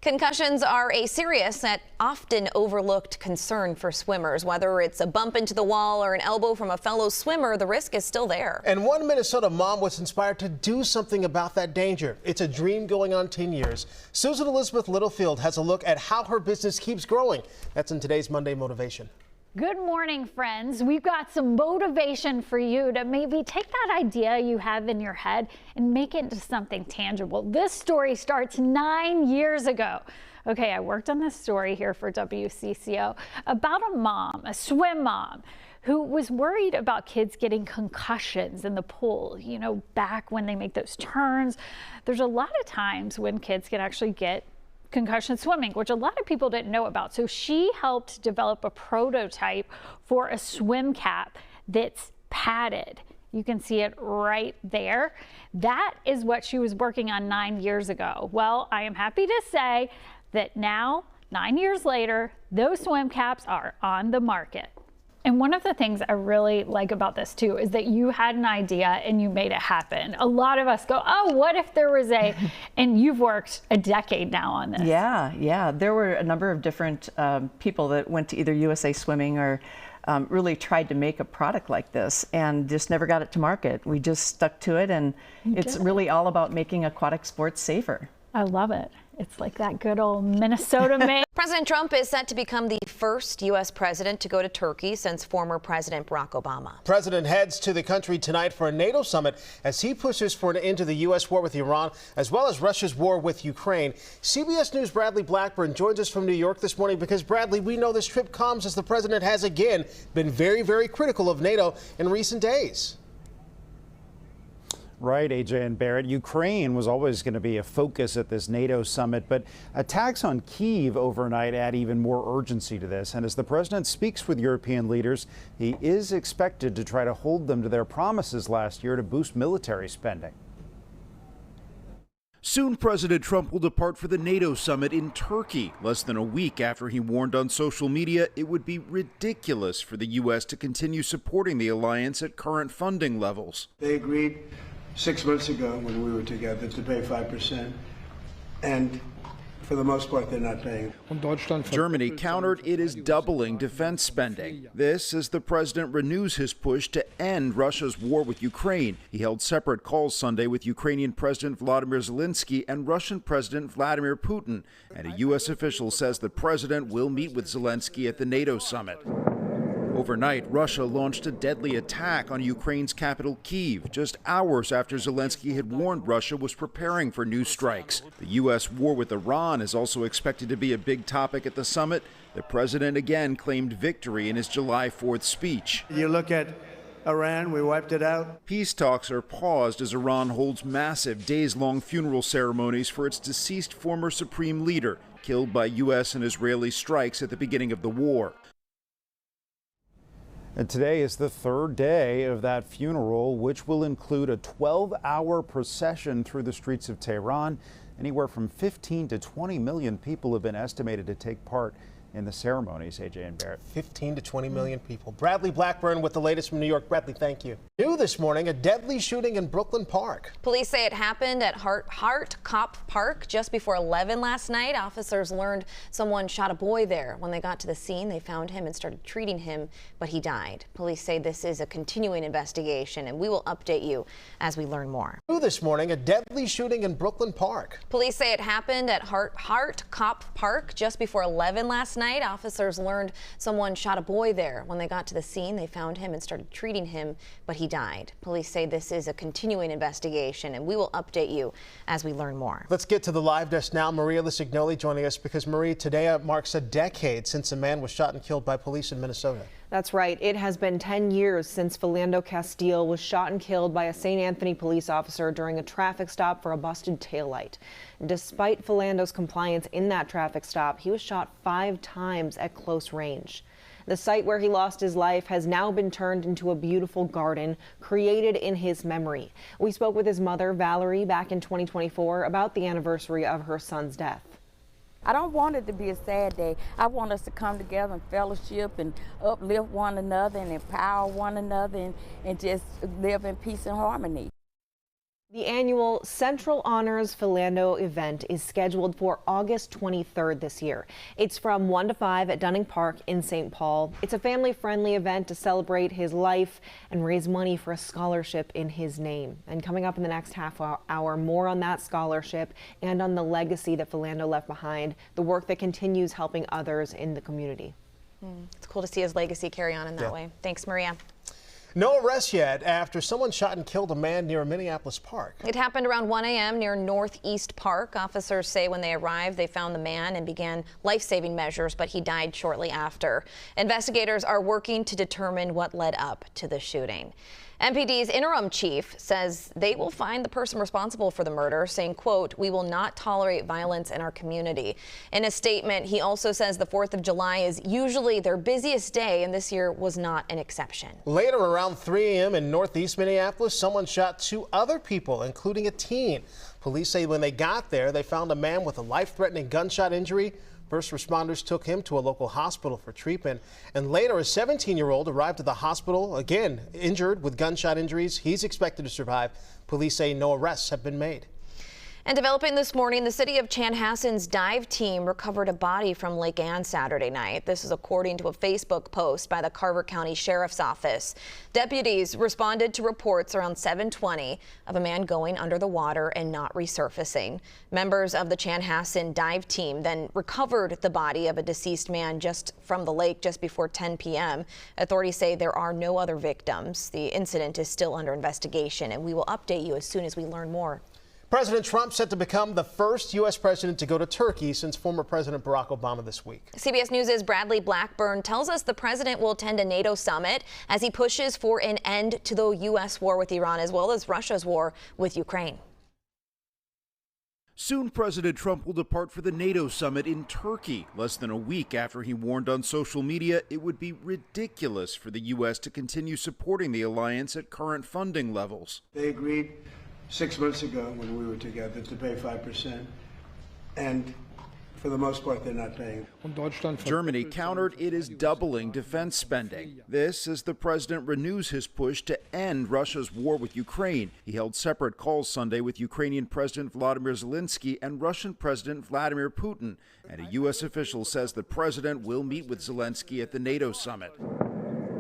Concussions are a serious and often overlooked concern for swimmers. Whether it's a bump into the wall or an elbow from a fellow swimmer, the risk is still there. And one Minnesota mom was inspired to do something about that danger. It's a dream going on 10 years. Susan Elizabeth Littlefield has a look at how her business keeps growing. That's in today's Monday Motivation. Good morning, friends. We've got some motivation for you to maybe take that idea you have in your head and make it into something tangible. This story starts 9 years ago. Okay, I worked on this story here for WCCO about a mom, a swim mom, who was worried about kids getting concussions in the pool. You know, back when they make those turns, there's a lot of times when kids can actually get concussion swimming, which a lot of people didn't know about. So she helped develop a prototype for a swim cap that's padded. You can see it right there. That is what she was working on 9 years ago. Well, I am happy to say that now, 9 years later, those swim caps are on the market. And one of the things I really like about this too is that you had an idea and you made it happen. A lot of us go, oh, what if there was and you've worked a decade now on this. Yeah. There were a number of different people that went to either USA Swimming or really tried to make a product like this and just never got it to market. We just stuck to it, and it's really all about making aquatic sports safer. I love it. It's like that good old Minnesota man. President Trump is set to become the first U.S. president to go to Turkey since former President Barack Obama. President heads to the country tonight for a NATO summit as he pushes for an end to the U.S. war with Iran, as well as Russia's war with Ukraine. CBS News' Bradley Blackburn joins us from New York this morning because, Bradley, we know this trip comes as the president has again been very, very critical of NATO in recent days. Right, AJ and Barrett. Ukraine was always going to be a focus at this NATO summit, but attacks on Kyiv overnight add even more urgency to this. And as the president speaks with European leaders, he is expected to try to hold them to their promises last year to boost military spending. Soon, President Trump will depart for the NATO summit in Turkey, less than a week after he warned on social media it would be ridiculous for the U.S. to continue supporting the alliance at current funding levels. They agreed 6 months ago when we were together to pay 5%, and for the most part they're not paying. Germany countered it is doubling defense spending. This as the president renews his push to end Russia's war with Ukraine. He held separate calls Sunday with Ukrainian President Volodymyr Zelensky and Russian President Vladimir Putin. And a U.S. official says the president will meet with Zelensky at the NATO summit. Overnight, Russia launched a deadly attack on Ukraine's capital, Kyiv, just hours after Zelensky had warned Russia was preparing for new strikes. The U.S. war with Iran is also expected to be a big topic at the summit. The president again claimed victory in his July 4th speech. You look at Iran, we wiped it out. Peace talks are paused as Iran holds massive days-long funeral ceremonies for its deceased former supreme leader, killed by U.S. and Israeli strikes at the beginning of the war. And today is the third day of that funeral, which will include a 12-hour procession through the streets of Tehran. Anywhere from 15 to 20 million people have been estimated to take part in the ceremonies, AJ and Barrett. 15 to 20 million people. Bradley Blackburn with the latest from New York. Bradley, thank you. New this morning, a deadly shooting in Brooklyn Park. Police say it happened at Hart Cop Park just before 11 last night. Officers learned someone shot a boy there. When they got to the scene, they found him and started treating him, but he died. Police say this is a continuing investigation, and we will update you as we learn more. New this morning, a deadly shooting in Brooklyn Park. Police say it happened at Hart Cop Park just before 11 last night. Officers learned someone shot a boy there. When they got to the scene, they found him and started treating him, but he died. Police say this is a continuing investigation, and we will update you as we learn more. Let's get to the live desk now. Maria Lisignoli joining us because, Maria, today marks a decade since a man was shot and killed by police in Minnesota. That's right. It has been 10 years since Philando Castile was shot and killed by a St. Anthony police officer during a traffic stop for a busted taillight. Despite Philando's compliance in that traffic stop, he was shot 5 times at close range. The site where he lost his life has now been turned into a beautiful garden created in his memory. We spoke with his mother, Valerie, back in 2024 about the anniversary of her son's death. I don't want it to be a sad day. I want us to come together and fellowship and uplift one another and empower one another and just live in peace and harmony. The annual Central Honors Philando event is scheduled for August 23rd this year. It's from 1 to 5 at Dunning Park in St. Paul. It's a family-friendly event to celebrate his life and raise money for a scholarship in his name. And coming up in the next half hour, more on that scholarship and on the legacy that Philando left behind, the work that continues helping others in the community. It's cool to see his legacy carry on in that way. Thanks, Maria. No arrests yet after someone shot and killed a man near a Minneapolis park. It happened around 1 a.m. near Northeast Park. Officers say when they arrived, they found the man and began life-saving measures, but he died shortly after. Investigators are working to determine what led up to the shooting. MPD's interim chief says they will find the person responsible for the murder, saying, quote, "We will not tolerate violence in our community." In a statement, he also says the 4th of July is usually their busiest day, and this year was not an exception. Later, around 3 a.m. in Northeast Minneapolis, someone shot 2 other people, including a teen. Police say when they got there, they found a man with a life-threatening gunshot injury. First responders took him to a local hospital for treatment, and later a 17-year-old arrived at the hospital, again injured with gunshot injuries. He's expected to survive. Police say no arrests have been made. And developing this morning, the city of Chanhassen's dive team recovered a body from Lake Ann Saturday night. This is according to a Facebook post by the Carver County Sheriff's Office. Deputies responded to reports around 7:20 of a man going under the water and not resurfacing. Members of the Chanhassen dive team then recovered the body of a deceased man just from the lake just before 10 p.m. Authorities say there are no other victims. The incident is still under investigation, and we will update you as soon as we learn more. President Trump set to become the first U.S. president to go to Turkey since former President Barack Obama this week. CBS News' Bradley Blackburn tells us the president will attend a NATO summit as he pushes for an end to the U.S. war with Iran as well as Russia's war with Ukraine. Soon, President Trump will depart for the NATO summit in Turkey, less than a week after he warned on social media it would be ridiculous for the U.S. to continue supporting the alliance at current funding levels. They agreed 6 months ago when we were together to pay 5%, and for the most part they're not paying. Germany countered it is doubling defense spending. This as the president renews his push to end Russia's war with Ukraine. He held separate calls Sunday with Ukrainian President Vladimir Zelensky and Russian President Vladimir Putin, and a U.S. official says the president will meet with Zelensky at the NATO summit.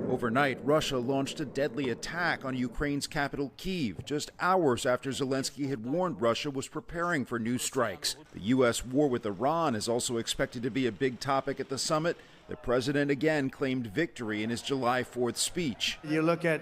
Overnight, Russia launched a deadly attack on Ukraine's capital, Kyiv, just hours after Zelensky had warned Russia was preparing for new strikes. The U.S. war with Iran is also expected to be a big topic at the summit. The president again claimed victory in his July 4th speech. You look at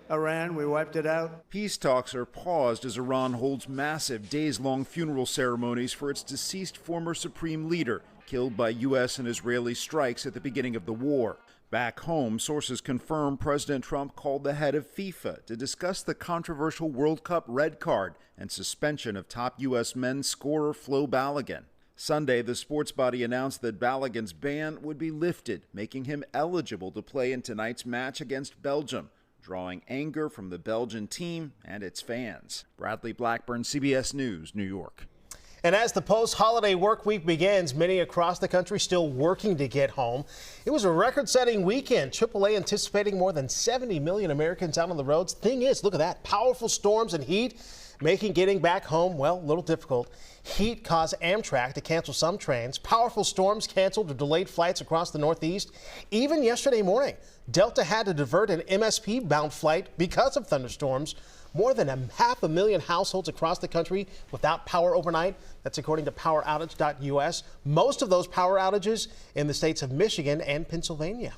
Iran, we wiped it out. Peace talks are paused as Iran holds massive days-long funeral ceremonies for its deceased former supreme leader, killed by U.S. and Israeli strikes at the beginning of the war. Back home, sources confirm President Trump called the head of FIFA to discuss the controversial World Cup red card and suspension of top U.S. men's scorer Flo Balogun. Sunday, the sports body announced that Balogun's ban would be lifted, making him eligible to play in tonight's match against Belgium, drawing anger from the Belgian team and its fans. Bradley Blackburn, CBS News, New York. And as the post-holiday work week begins, many across the country still working to get home. It was a record-setting weekend. AAA anticipating more than 70 million Americans out on the roads. Thing is, look at that, powerful storms and heat making getting back home, well, a little difficult. Heat caused Amtrak to cancel some trains. Powerful storms canceled or delayed flights across the Northeast. Even yesterday morning, Delta had to divert an MSP-bound flight because of thunderstorms. More than 500,000 households across the country without power overnight. That's according to poweroutage.us. Most of those power outages in the states of Michigan and Pennsylvania.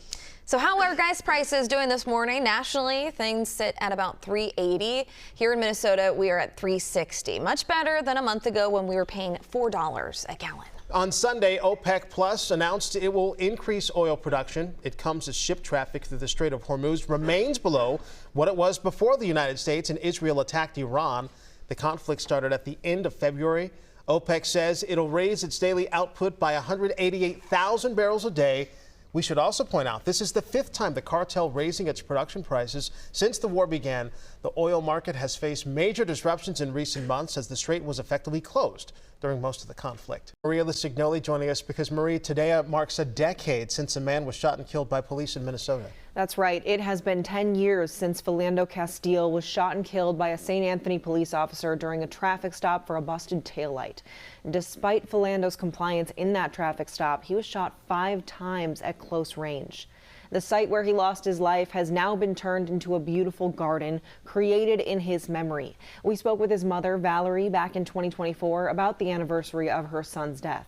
So how are gas prices doing this morning? Nationally, things sit at about $3.80. Here in Minnesota, we are at $3.60. Much better than a month ago when we were paying $4 a gallon. On Sunday, OPEC Plus announced it will increase oil production. It comes as ship traffic through the Strait of Hormuz remains below what it was before the United States and Israel attacked Iran. The conflict started at the end of February. OPEC says it'll raise its daily output by 188,000 barrels a day. We should also point out this is the 5th time the cartel raising its production prices since the war began. The oil market has faced major disruptions in recent months as the strait was effectively closed during most of the conflict. Maria Lisignoli joining us because, Marie, today marks a decade since a man was shot and killed by police in Minnesota. That's right. It has been 10 years since Philando Castile was shot and killed by a St. Anthony police officer during a traffic stop for a busted taillight. Despite Philando's compliance in that traffic stop, he was shot 5 times at close range. The site where he lost his life has now been turned into a beautiful garden created in his memory. We spoke with his mother, Valerie, back in 2024 about the anniversary of her son's death.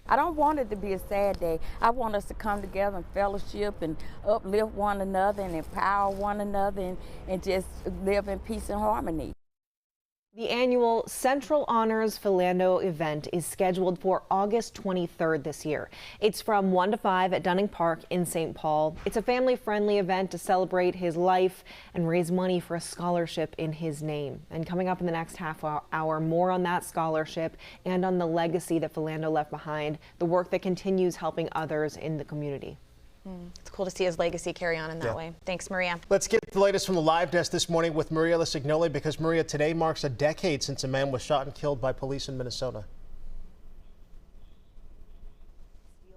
I don't want it to be a sad day. I want us to come together and fellowship and uplift one another and empower one another and just live in peace and harmony. The annual Central Honors Philando event is scheduled for August 23rd this year. It's from 1 to 5 at Dunning Park in St. Paul. It's a family-friendly event to celebrate his life and raise money for a scholarship in his name. And coming up in the next half hour, more on that scholarship and on the legacy that Philando left behind, the work that continues helping others in the community. It's cool to see his legacy carry on in that way. Thanks, Maria. Let's get the latest from the live desk this morning with Maria Lisignoli because, Maria, today marks a decade since a man was shot and killed by police in Minnesota.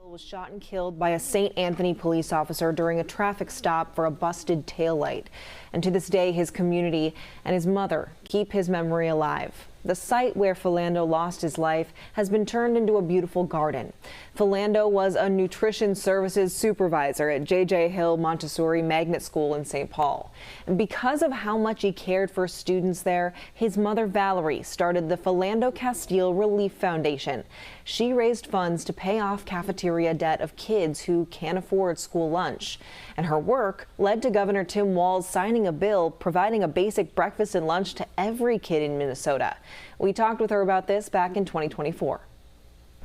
Was shot and killed by a St. Anthony police officer during a traffic stop for a busted taillight. And to this day, his community and his mother keep his memory alive. The site where Philando lost his life has been turned into a beautiful garden. Philando was a nutrition services supervisor at J.J. Hill Montessori Magnet School in St. Paul. And because of how much he cared for students there, his mother Valerie started the Philando Castile Relief Foundation. She raised funds to pay off cafeteria debt of kids who can't afford school lunch. And her work led to Governor Tim Walz signing a bill providing a basic breakfast and lunch to every kid in Minnesota. We talked with her about this back in 2024.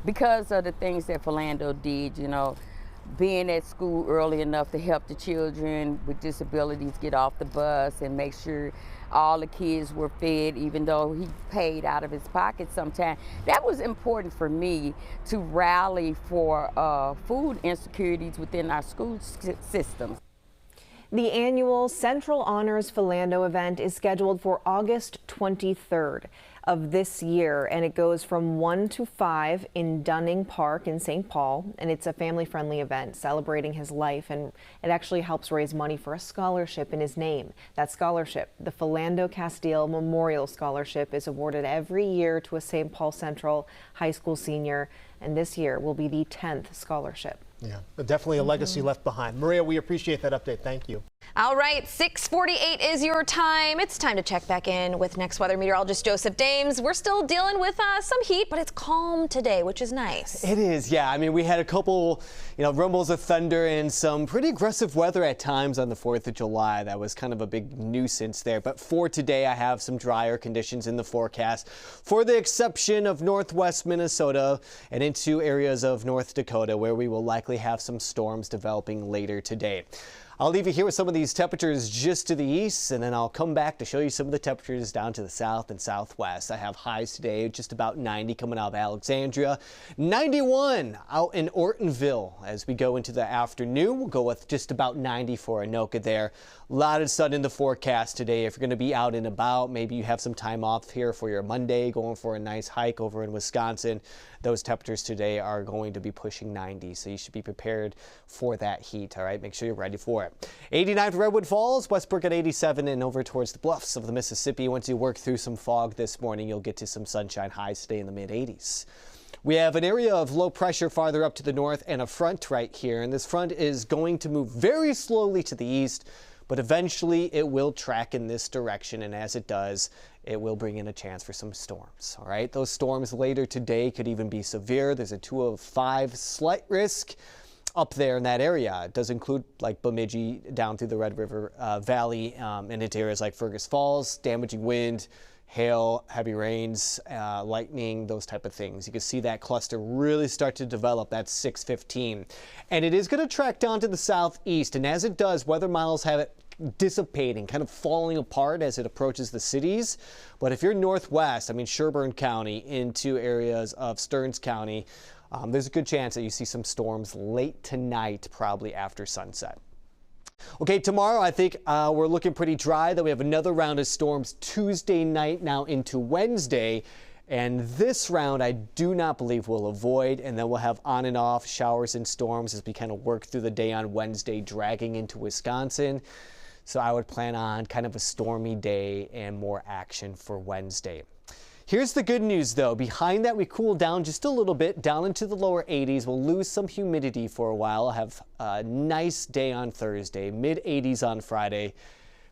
Because of the things that Philando did, you know, being at school early enough to help the children with disabilities get off the bus and make sure all the kids were fed, even though he paid out of his pocket sometimes. That was important for me to rally for food insecurities within our school systems. The annual Central Honors Philando event is scheduled for August 23rd of this year, and it goes from 1 to 5 in Dunning Park in St. Paul, and it's a family-friendly event celebrating his life, and it actually helps raise money for a scholarship in his name. That scholarship, the Philando Castile Memorial Scholarship, is awarded every year to a St. Paul Central high school senior, and this year will be the 10th scholarship. Yeah, but definitely a legacy left behind. Maria, we appreciate that update. Thank you. All right, 6:48 is your time. It's time to check back in with next weather meteorologist Joseph Dames. We're still dealing with some heat, but it's calm today, which is nice. It is, yeah. I mean, we had a couple, rumbles of thunder and some pretty aggressive weather at times on the 4th of July. That was kind of a big nuisance there. But for today, I have some drier conditions in the forecast, for the exception of northwest Minnesota and into areas of North Dakota, where we will likely have some storms developing later today. I'll leave you here with some of these temperatures just to the east, and then I'll come back to show you some of the temperatures down to the south and southwest. I have highs today just about 90 coming out of Alexandria, 91 out in Ortonville. As we go into the afternoon, we'll go with just about 90 for Anoka there. A lot of sun in the forecast today. If you're going to be out and about, maybe you have some time off here for your Monday, going for a nice hike over in Wisconsin. Those temperatures today are going to be pushing 90, so you should be prepared for that heat, all right? Make sure you're ready for it. 89 for Redwood Falls, Westbrook at 87, and over towards the bluffs of the Mississippi. Once you work through some fog this morning, you'll get to some sunshine. Highs today in the mid-80s. We have an area of low pressure farther up to the north and a front right here, and this front is going to move very slowly to the east, but eventually it will track in this direction, and as it does, it will bring in a chance for some storms. All right, those storms later today could even be severe. There's a 2 of 5 slight risk up there in that area. It does include like Bemidji down through the Red River Valley and into areas like Fergus Falls, damaging wind, hail, heavy rains, lightning, those type of things. You can see that cluster really start to develop. That's 6:15. And it is going to track down to the southeast. And as it does, weather models have it dissipating, kind of falling apart as it approaches the cities. But if you're northwest, I mean Sherburne County into areas of Stearns County, there's a good chance that you see some storms late tonight, probably after sunset. Okay, tomorrow I think we're looking pretty dry. Then we have another round of storms Tuesday night now into Wednesday. And this round, I do not believe we'll avoid, and then we'll have on and off showers and storms as we kind of work through the day on Wednesday, dragging into Wisconsin. So I would plan on kind of a stormy day and more action for Wednesday. Here's the good news, though. Behind that, we cool down just a little bit, down into the lower 80s. We'll lose some humidity for a while. I'll have a nice day on Thursday, mid 80s on Friday.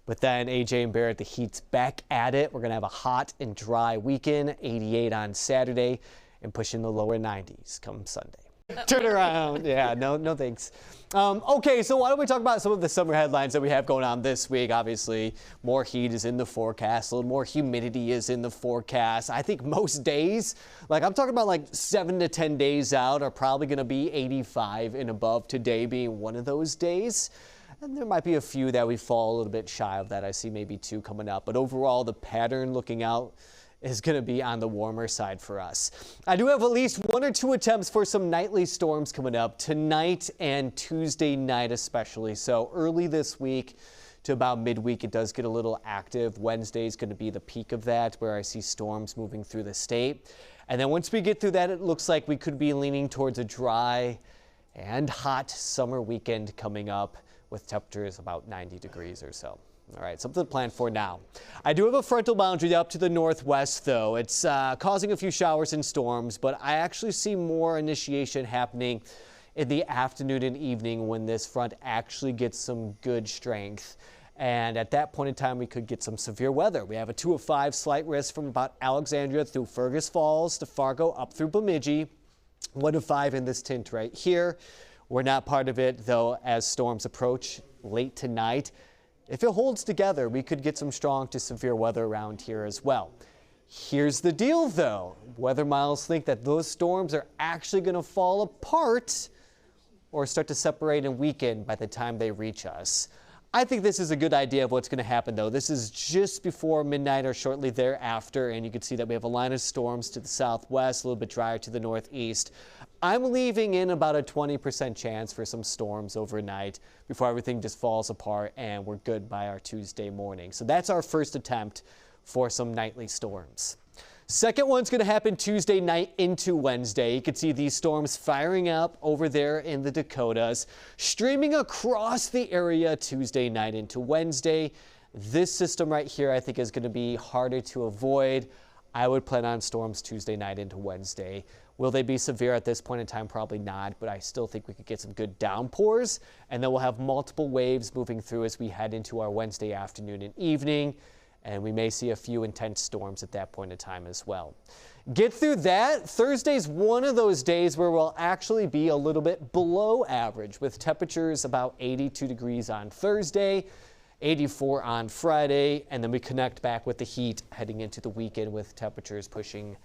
But then AJ and Barrett, the heat's back at it. We're going to have a hot and dry weekend, 88 on Saturday, and pushing the lower 90s come Sunday. Turn around. Yeah, no thanks. Okay, so why don't we talk about some of the summer headlines that we have going on this week? Obviously, more heat is in the forecast. A little more humidity is in the forecast. I think most days, like I'm talking about like 7 to 10 days out, are probably going to be 85 and above, today being one of those days. And there might be a few that we fall a little bit shy of that. I see maybe 2 coming up. But overall, the pattern looking out is going to be on the warmer side for us. I do have at least 1 or 2 attempts for some nightly storms coming up tonight and Tuesday night especially. So early this week to about midweek, it does get a little active. Wednesday is going to be the peak of that, where I see storms moving through the state. And then once we get through that, it looks like we could be leaning towards a dry and hot summer weekend coming up, with temperatures about 90 degrees or so. All right, something to plan for now. I do have a frontal boundary up to the northwest, though. It's causing a few showers and storms, but I actually see more initiation happening in the afternoon and evening when this front actually gets some good strength. And at that point in time, we could get some severe weather. We have a 2 of 5 slight risk from about Alexandria through Fergus Falls to Fargo up through Bemidji. 1 of 5 in this tint right here. We're not part of it, though, as storms approach late tonight. If it holds together, we could get some strong to severe weather around here as well. Here's the deal, though. Weather models think that those storms are actually going to fall apart or start to separate and weaken by the time they reach us. I think this is a good idea of what's going to happen, though. This is just before midnight or shortly thereafter, and you can see that we have a line of storms to the southwest, a little bit drier to the northeast. I'm leaving in about a 20% chance for some storms overnight before everything just falls apart and we're good by our Tuesday morning. So that's our first attempt for some nightly storms. Second one's going to happen Tuesday night into Wednesday. You can see these storms firing up over there in the Dakotas, streaming across the area Tuesday night into Wednesday. This system right here, I think, is going to be harder to avoid. I would plan on storms Tuesday night into Wednesday. Will they be severe at this point in time? Probably not, but I still think we could get some good downpours, and then we'll have multiple waves moving through as we head into our Wednesday afternoon and evening, and we may see a few intense storms at that point in time as well. Get through that. Thursday's one of those days where we'll actually be a little bit below average, with temperatures about 82 degrees on Thursday, 84 on Friday, and then we connect back with the heat heading into the weekend with temperatures pushing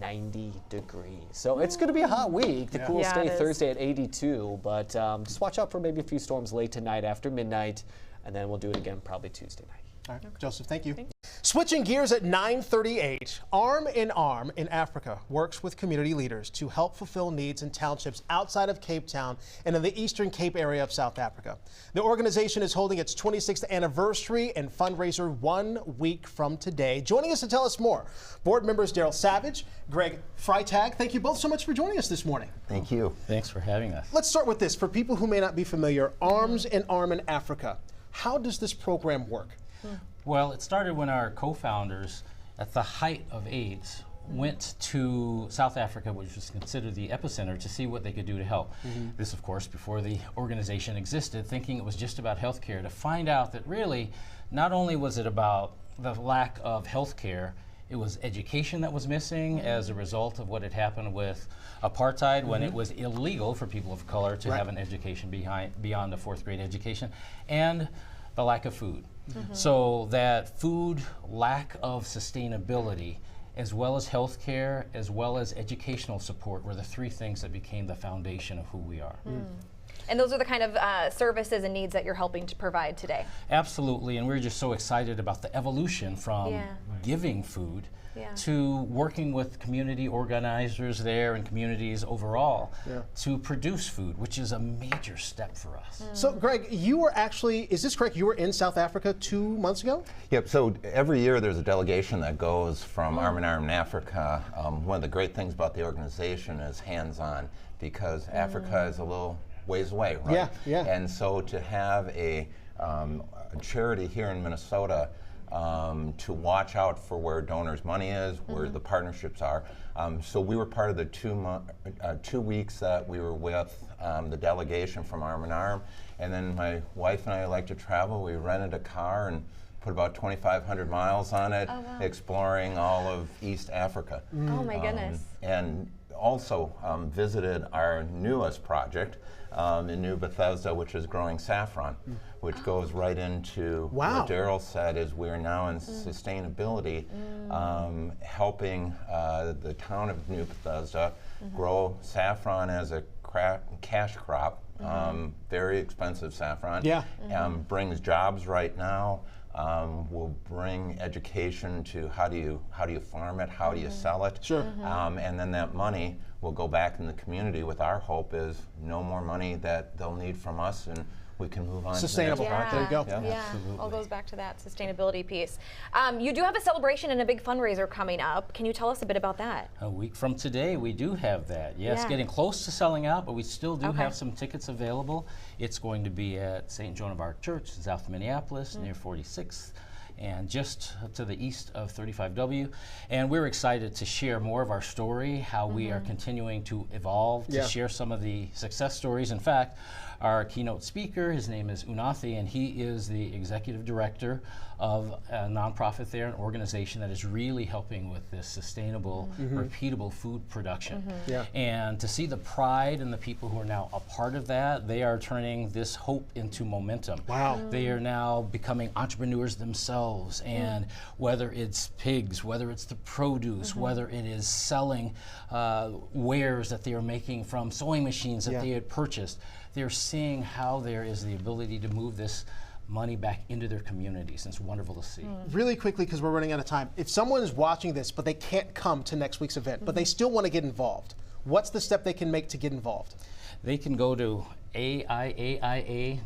90 degrees. So it's going to be a hot week. The cool stay Thursday at 82, but just watch out for maybe a few storms late tonight after midnight, and then we'll do it again probably Tuesday night. All right, Joseph, thank you. Switching gears at 9:38, Arm in Arm in Africa works with community leaders to help fulfill needs in townships outside of Cape Town and in the Eastern Cape area of South Africa. The organization is holding its 26th anniversary and fundraiser 1 week from today. Joining us to tell us more, board members Daryl Savage, Greg Freitag. Thank you both so much for joining us this morning. Thank you. Thanks for having us. Let's start with this. For people who may not be familiar, Arms in Arm in Africa, how does this program work? Well, it started when our co-founders, at the height of AIDS, went to South Africa, which was considered the epicenter, to see what they could do to help. This, of course, before the organization existed, thinking it was just about healthcare, to find out that really, not only was it about the lack of healthcare, it was education that was missing as a result of what had happened with apartheid, when it was illegal for people of color to have an education beyond a 4th grade education, and the lack of food. So that food, lack of sustainability, as well as healthcare, as well as educational support, were the 3 things that became the foundation of who we are. And those are the kind of services and needs that you're helping to provide today. Absolutely, and we're just so excited about the evolution from giving food to working with community organizers there and communities overall to produce food, which is a major step for us. So, Greg, you were actually, is this correct, you were in South Africa 2 months ago? Yep, so every year there's a delegation that goes from Arm in Arm in Africa. One of the great things about the organization is hands-on, because Africa is a little ways away, right? Yeah, yeah. And so to have a charity here in Minnesota to watch out for where donors' money is, where the partnerships are. So we were part of the 2 weeks that we were with the delegation from Arm in Arm. And then my wife and I like to travel. We rented a car and put about 2,500 miles on it, exploring all of East Africa. Oh my goodness. And also visited our newest project in New Bethesda, which is growing saffron, which goes right into what Daryl said is we're now in sustainability, helping the town of New Bethesda grow saffron as a cash crop, very expensive saffron, brings jobs right now, will bring education to how do you farm it, how do you sell it, and then that money will go back in the community with our hope is no more money that they'll need from us, and we can move on Sustainable. to the next project. There you go. Yeah, all goes back to that sustainability piece. You do have a celebration and a big fundraiser coming up. Can you tell us a bit about that? A week from today, we do have that. Yes, getting close to selling out, but we still do have some tickets available. It's going to be at St. Joan of Arc Church in South Minneapolis, near 46th. And just to the east of 35W. And we're excited to share more of our story, how we are continuing to evolve, to share some of the success stories. In fact, our keynote speaker, his name is Unathi, and he is the executive director of a nonprofit there, an organization that is really helping with this sustainable, repeatable food production. And to see the pride in the people who are now a part of that, they are turning this hope into momentum. Wow. They are now becoming entrepreneurs themselves, and whether it's pigs, whether it's the produce, whether it is selling wares that they are making from sewing machines that they had purchased, they're seeing how there is the ability to move this money back into their communities, and it's wonderful to see. Really quickly, because we're running out of time, if someone is watching this but they can't come to next week's event, but they still want to get involved, what's the step they can make to get involved? They can go to aiaia.org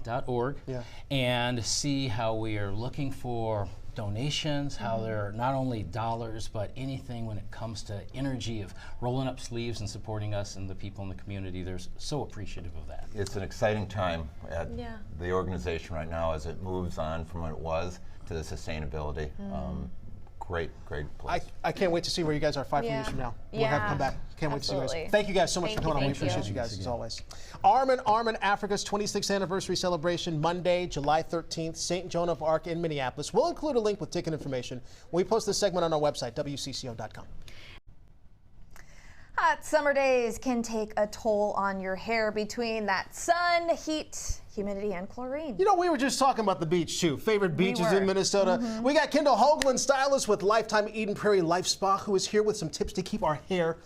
and see how we are looking for donations, how they're not only dollars, but anything when it comes to energy of rolling up sleeves and supporting us and the people in the community. They're so appreciative of that. It's an exciting time at the organization right now as it moves on from what it was to the sustainability. Great place. I can't wait to see where you guys are 5 years from now. We'll have to come back. Can't wait to see you guys. Thank you guys so much for coming on. We appreciate you guys as always. Arm in Arm in Africa's 26th anniversary celebration, Monday, July 13th, St. Joan of Arc in Minneapolis. We'll include a link with ticket information when we post this segment on our website, WCCO.com. Hot summer days can take a toll on your hair between that sun, heat, humidity, and chlorine. You know, we were just talking about the beach, too. Favorite beaches in Minnesota. We got Kendall Hoagland, stylist with Lifetime Eden Prairie Life Spa, who is here with some tips to keep our hair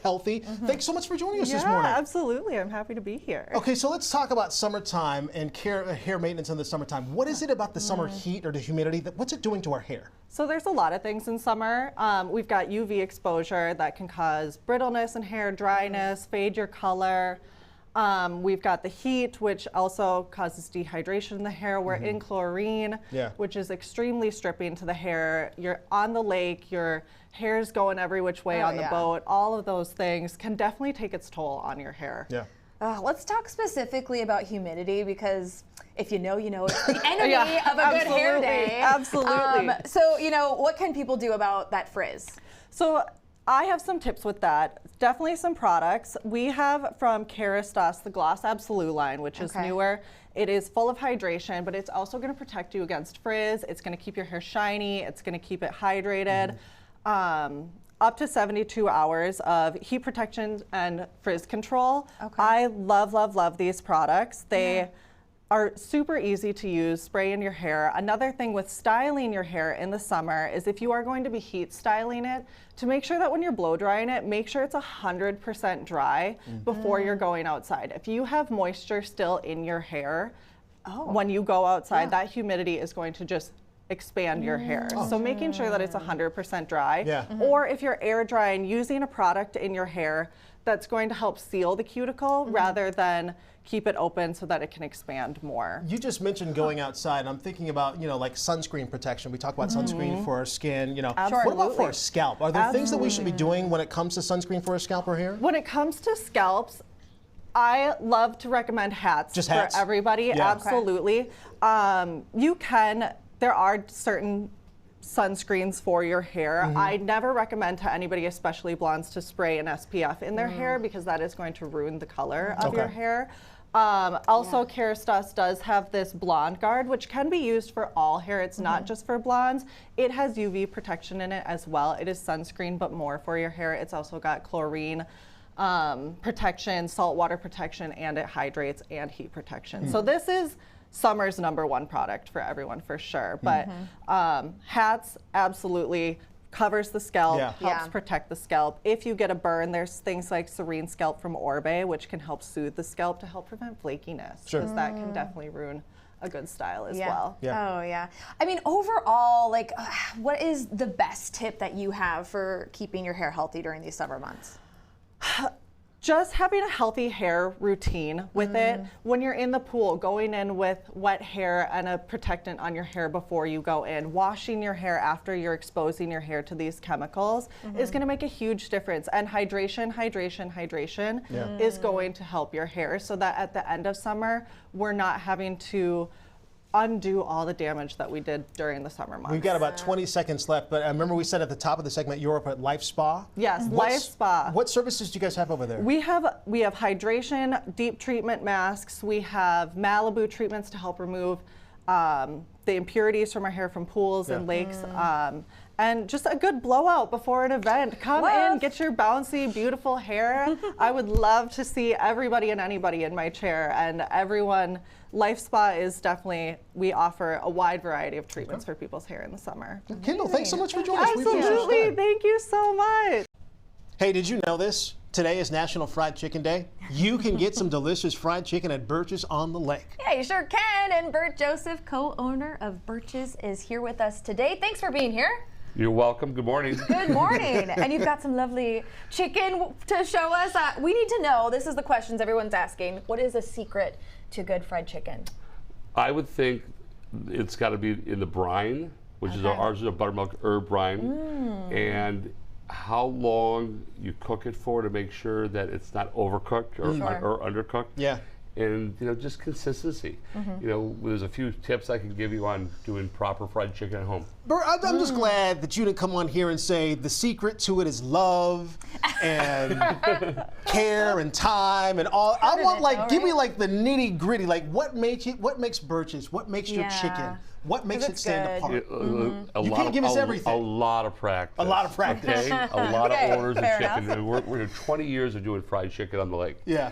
healthy. Thanks so much for joining us this morning. Yeah, absolutely. I'm happy to be here. Okay, so let's talk about summertime and hair maintenance in the summertime. What is it about the summer heat or the humidity? What's it doing to our hair? So there's a lot of things in summer. We've got UV exposure that can cause brittleness in hair, dryness, fade your color. We've got the heat, which also causes dehydration in the hair. We're in chlorine, which is extremely stripping to the hair. You're on the lake, your hair's going every which way on the boat. All of those things can definitely take its toll on your hair. Let's talk specifically about humidity, because if you know, you know. It's the enemy of a good hair day. Absolutely. So, you know, what can people do about that frizz? So I have some tips with that. Definitely some products. We have from Kerastase the Gloss Absolute line, which is newer. It is full of hydration, but it's also going to protect you against frizz. It's going to keep your hair shiny. It's going to keep it hydrated. Up to 72 hours of heat protection and frizz control. I love these products. They are super easy to use, spray in your hair. Another thing with styling your hair in the summer is if you are going to be heat styling it, to make sure that when you're blow drying it, make sure it's 100% dry before you're going outside. If you have moisture still in your hair, when you go outside, that humidity is going to just expand your hair. So making sure that it's 100% dry, or if you're air drying, using a product in your hair that's going to help seal the cuticle rather than keep it open so that it can expand more. You just mentioned going outside. I'm thinking about, like sunscreen protection. We talk about sunscreen for our skin, What about for our scalp? Are there things that we should be doing when it comes to sunscreen for our scalp or hair? When it comes to scalps, I love to recommend hats, Just hats? for everybody, Yeah. absolutely. There are certain sunscreens for your hair. I never recommend to anybody, especially blondes, to spray an SPF in their hair because that is going to ruin the color of your hair. Also, Kerastase does have this blonde guard, which can be used for all hair. It's not just for blondes. It has UV protection in it as well. It is sunscreen, but more for your hair. It's also got chlorine protection, saltwater protection, and it hydrates and heat protection. So this is summer's #1 product for everyone for sure. But hats absolutely covers the scalp, helps protect the scalp. If you get a burn, there's things like Serene Scalp from Orbe, which can help soothe the scalp to help prevent flakiness, because that can definitely ruin a good style as well. Oh yeah. I mean, overall, like, what is the best tip that you have for keeping your hair healthy during these summer months? Just having a healthy hair routine with it. When you're in the pool, going in with wet hair and a protectant on your hair before you go in. Washing your hair after you're exposing your hair to these chemicals is going to make a huge difference. And hydration is going to help your hair so that at the end of summer, we're not having to undo all the damage that we did during the summer months. We've got about 20 seconds left, but I remember we said at the top of the segment, you're up at Life Spa. Yes, Life Spa. What services do you guys have over there? We have hydration, deep treatment masks. We have Malibu treatments to help remove the impurities from our hair from pools and lakes. And just a good blowout before an event. Come in, get your bouncy, beautiful hair. I would love to see everybody and anybody in my chair, and everyone. Life Spa is definitely, we offer a wide variety of treatments for people's hair in the summer. Kendall, thanks so much for joining us. Absolutely, thank you so much. Hey, did you know this? Today is National Fried Chicken Day. You can get some delicious fried chicken at Birch's on the Lake. Yeah, you sure can. And Bert Joseph, co-owner of Birch's, is here with us today. Thanks for being here. You're welcome. Good morning. Good morning. And you've got some lovely chicken to show us. We need to know, this is the questions everyone's asking, what is a secret to good fried chicken? I would think it's got to be in the brine, which is ours is a buttermilk herb brine, and how long you cook it for to make sure that it's not overcooked or undercooked. Yeah. And just consistency. There's a few tips I can give you on doing proper fried chicken at home. Bert, I'm just glad that you didn't come on here and say the secret to it is love and care and time and all. I want give me the nitty gritty. Like what makes Birch's? What makes your chicken? What makes it stand apart? You can't give us everything. A lot of practice. A lot of practice. Okay? A lot of orders of chicken. We're 20 years of doing fried chicken on the lake. Yeah.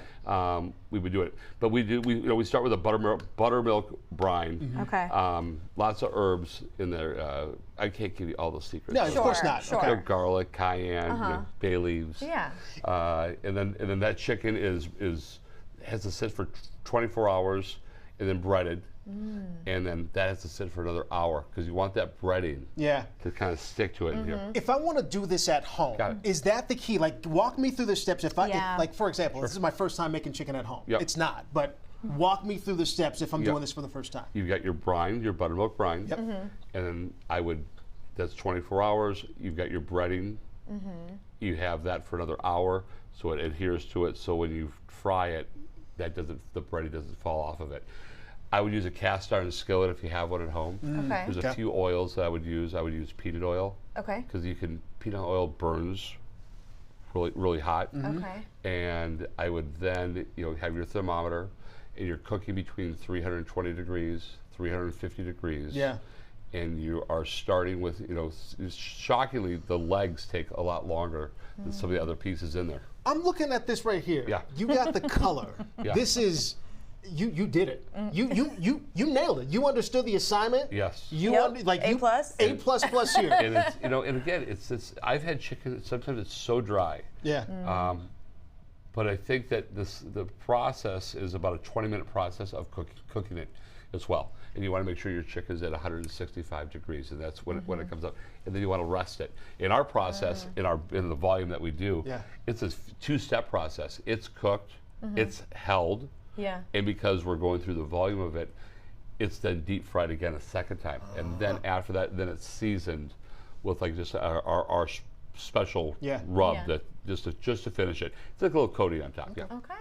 We've been doing it, but we start with a buttermilk brine. Okay. Lots of herbs in there. I can't give you all the secrets. No, of course not. Sure. Garlic, cayenne, bay leaves. Yeah. And then that chicken has to sit for 24 hours, and then breaded. And then that has to sit for another hour because you want that breading to kind of stick to it in here. If I want to do this at home, is that the key? Like, walk me through the steps. If for example, this is my first time making chicken at home. Yep. It's not, but walk me through the steps if I'm doing this for the first time. You've got your brine, your buttermilk brine, and then that's 24 hours. You've got your breading. You have that for another hour, so it adheres to it. So when you fry it, the breading doesn't fall off of it. I would use a cast iron skillet if you have one at home. Okay. There's a few oils that I would use. I would use peanut oil. Okay. Because peanut oil burns really, really hot. Okay. And I would then, have your thermometer, and you're cooking between 320 degrees, 350 degrees. Yeah. And you are starting with, shockingly, the legs take a lot longer than some of the other pieces in there. I'm looking at this right here. Yeah. You got the color. Yeah. This is You did it. You nailed it. You understood the assignment. Yes. A plus. A plus here. And it's, and again, it's I've had chicken. Sometimes it's so dry. Yeah. But I think that the process is about a 20-minute process of cooking it as well. And you want to make sure your chicken is at 165 degrees, and that's when it comes up. And then you want to rest it. In our process, in the volume that we do, it's a two-step process. It's cooked, it's held, and because we're going through the volume of it, it's then deep fried again a second time. And then after that, then it's seasoned with like just our special rub that just to finish it. It's like a little coating on top. Okay.